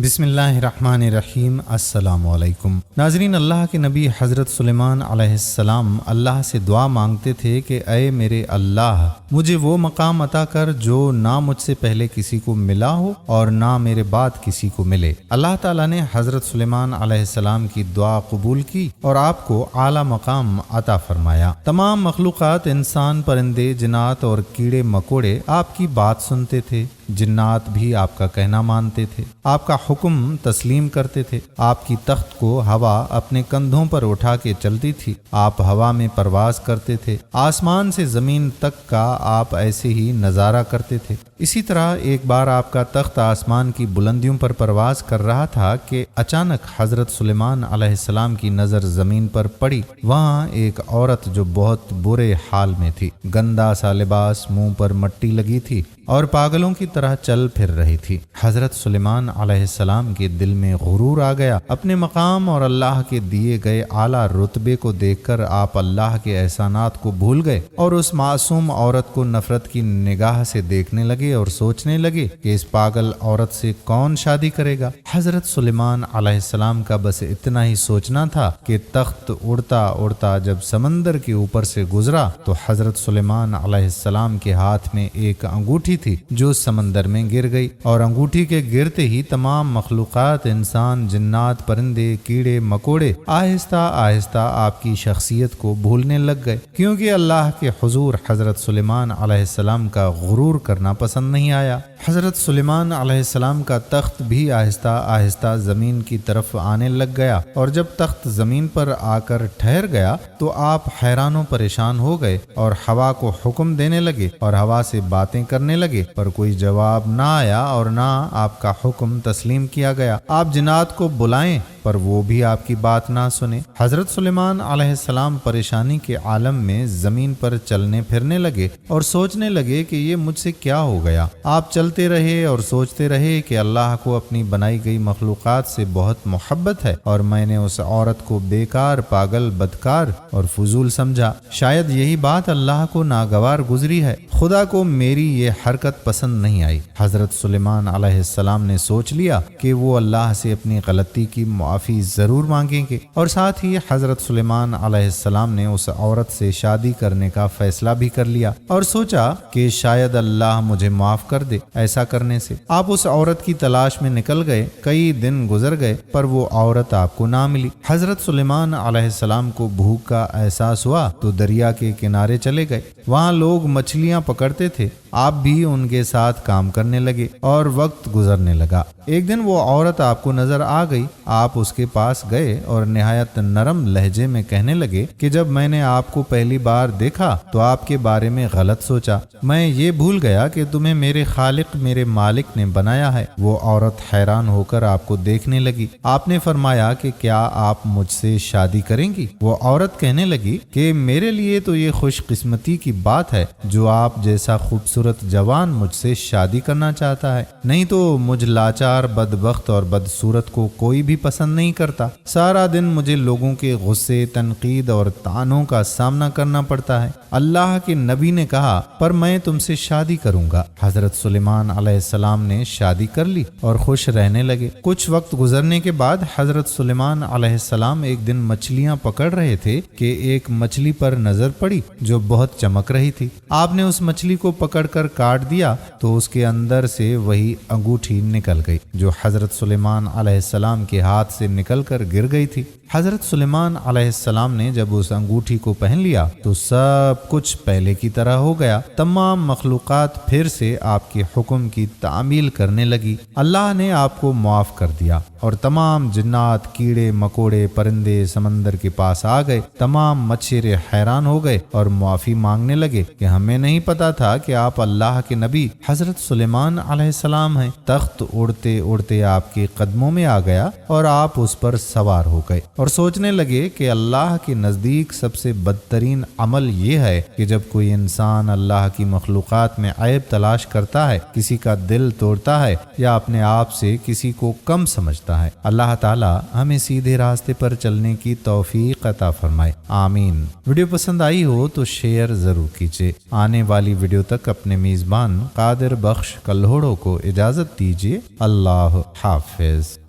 بسم اللہ الرحمن الرحیم۔ السلام علیکم ناظرین، اللہ کے نبی حضرت سلیمان علیہ السلام اللہ سے دعا مانگتے تھے کہ اے میرے اللہ، مجھے وہ مقام عطا کر جو نہ مجھ سے پہلے کسی کو ملا ہو اور نہ میرے بعد کسی کو ملے۔ اللہ تعالیٰ نے حضرت سلیمان علیہ السلام کی دعا قبول کی اور آپ کو اعلیٰ مقام عطا فرمایا۔ تمام مخلوقات، انسان، پرندے، جنات اور کیڑے مکوڑے آپ کی بات سنتے تھے۔ جنات بھی آپ کا کہنا مانتے تھے، آپ کا حکم تسلیم کرتے تھے۔ آپ کی تخت کو ہوا اپنے کندھوں پر اٹھا کے چلتی تھی۔ آپ ہوا میں پرواز کرتے تھے، آسمان سے زمین تک کا آپ ایسے ہی نظارہ کرتے تھے۔ اسی طرح ایک بار آپ کا تخت آسمان کی بلندیوں پر پرواز کر رہا تھا کہ اچانک حضرت سلیمان علیہ السلام کی نظر زمین پر پڑی۔ وہاں ایک عورت جو بہت برے حال میں تھی، گندا سا لباس، منہ پر مٹی لگی تھی اور پاگلوں کی طرح چل پھر رہی تھی۔ حضرت سلیمان علیہ السلام کے دل میں غرور آ گیا۔ اپنے مقام اور اللہ کے دیے گئے اعلیٰ رتبے کو دیکھ کر آپ اللہ کے احسانات کو بھول گئے اور اس معصوم عورت کو نفرت کی نگاہ سے دیکھنے لگے اور سوچنے لگے کہ اس پاگل عورت سے کون شادی کرے گا۔ حضرت سلیمان علیہ السلام کا بس اتنا ہی سوچنا تھا کہ تخت اڑتا اڑتا جب سمندر کے اوپر سے گزرا تو حضرت سلیمان علیہ السلام کے ہاتھ میں ایک انگوٹھی تھی جو سمندر میں گر گئی، اور انگوٹھی کے گرتے ہی تمام مخلوقات، انسان، جنات، پرندے، کیڑے مکوڑے آہستہ آہستہ آپ کی شخصیت کو بھولنے لگ گئے، کیونکہ اللہ کے حضور حضرت سلیمان علیہ السلام کا غرور کرنا پسند نہیں آیا۔ حضرت سلیمان علیہ السلام کا تخت بھی آہستہ آہستہ زمین کی طرف آنے لگ گیا، اور جب تخت زمین پر آ کر ٹھہر گیا تو آپ حیران و پریشان ہو گئے اور ہوا کو حکم دینے لگے اور ہوا سے باتیں کرنے لگے، پر کوئی جواب نہ آیا اور نہ آپ کا حکم تسلیم کیا گیا۔ آپ جنات کو بلائیں پر وہ بھی آپ کی بات نہ سنے۔ حضرت سلیمان علیہ السلام پریشانی کے عالم میں زمین پر چلنے پھرنے لگے اور سوچنے لگے کہ یہ مجھ سے کیا ہو گیا۔ آپ چلتے رہے اور سوچتے رہے کہ اللہ کو اپنی بنائی گئی مخلوقات سے بہت محبت ہے اور میں نے اس عورت کو بیکار، پاگل، بدکار اور فضول سمجھا۔ شاید یہی بات اللہ کو ناگوار گزری ہے۔ خدا کو میری یہ حرکت پسند نہیں آئی۔ حضرت سلیمان علیہ السلام نے سوچ لیا کہ وہ اللہ سے اپنی غلطی کی معافی ضرور مانگیں گے، اور ساتھ ہی حضرت سلیمان علیہ السلام نے اس عورت سے شادی کرنے کا فیصلہ بھی کر لیا اور سوچا کہ شاید اللہ مجھے معاف کر دے ایسا کرنے سے۔ آپ اس عورت کی تلاش میں نکل گئے۔ کئی دن گزر گئے پر وہ عورت آپ کو نہ ملی۔ حضرت سلیمان علیہ السلام کو بھوک کا احساس ہوا تو دریا کے کنارے چلے گئے۔ وہاں لوگ مچھلیاں پکڑتے تھے، آپ بھی ان کے ساتھ کام کرنے لگے اور وقت گزرنے لگا۔ ایک دن وہ عورت آپ کو نظر آ گئی۔ آپ اس کے پاس گئے اور نہایت نرم لہجے میں کہنے لگے کہ جب میں نے آپ کو پہلی بار دیکھا تو آپ کے بارے میں غلط سوچا۔ میں یہ بھول گیا کہ تمہیں میرے خالق، میرے مالک نے بنایا ہے۔ وہ عورت حیران ہو کر آپ کو دیکھنے لگی۔ آپ نے فرمایا کہ کیا آپ مجھ سے شادی کریں گی؟ وہ عورت کہنے لگی کہ میرے لیے تو یہ خوش قسمتی کی بات ہے جو آپ جیسا خوبصورت جوان مجھ سے شادی کرنا چاہتا ہے، نہیں تو مجھ لاچار، بدبخت اور بدصورت کو کوئی بھی پسند نہیں کرتا۔ سارا دن مجھے لوگوں کے غصے، تنقید اور طعنوں کا سامنا کرنا پڑتا ہے۔ اللہ کے نبی نے کہا پر میں تم سے شادی کروں گا۔ حضرت سلیمان علیہ السلام نے شادی کر لی اور خوش رہنے لگے۔ کچھ وقت گزرنے کے بعد حضرت سلیمان علیہ السلام ایک دن مچھلیاں پکڑ رہے تھے کہ ایک مچھلی پر نظر پڑی جو بہت چمک رہی تھی۔ آپ نے اس مچھلی کو پکڑ کر کاٹ دیا تو اس کے اندر سے وہی انگوٹھی نکل گئی جو حضرت سلیمان علیہ السلام کے ہاتھ سے نکل کر گر گئی تھی۔ حضرت سلیمان علیہ السلام نے جب اس انگوٹھی کو پہن لیا تو سب کچھ پہلے کی طرح ہو گیا۔ تمام مخلوقات پھر سے آپ کے حکم کی تعمیل کرنے لگی۔ اللہ نے آپ کو معاف کر دیا اور تمام جنات، کیڑے مکوڑے، پرندے سمندر کے پاس آ گئے۔ تمام مچھرے حیران ہو گئے اور معافی مانگنے لگے کہ ہمیں نہیں پتا تھا کہ آپ اللہ کے نبی حضرت سلیمان علیہ السلام ہیں۔ تخت اڑتے اڑتے آپ کے قدموں میں آ گیا اور آپ اس پر سوار ہو گئے۔ اور سوچنے لگے کہ اللہ کے نزدیک سب سے بدترین عمل یہ ہے کہ جب کوئی انسان اللہ کی مخلوقات میں عیب تلاش کرتا ہے، کسی کا دل توڑتا ہے یا اپنے آپ سے کسی کو کم سمجھتا ہے۔ اللہ تعالی ہمیں سیدھے راستے پر چلنے کی توفیق عطا فرمائے، آمین۔ ویڈیو پسند آئی ہو تو شیئر ضرور کیجیے۔ آنے والی ویڈیو تک اپنے میزبان قادر بخش کلہوڑوں کو اجازت دیجیے۔ اللہ حافظ۔